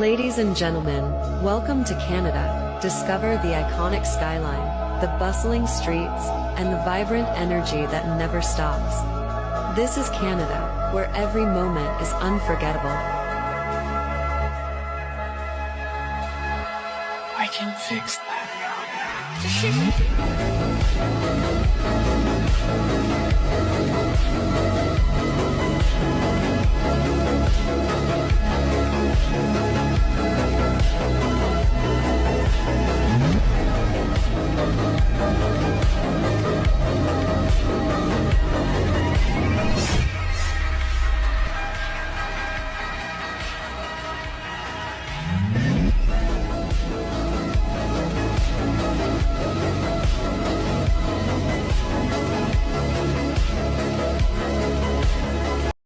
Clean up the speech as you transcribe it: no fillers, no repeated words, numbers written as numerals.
Ladies and gentlemen, welcome to Canada. Discover the iconic skyline, the bustling streets, and the vibrant energy that never stops. This is Canada, where every moment is unforgettable. I can fix that.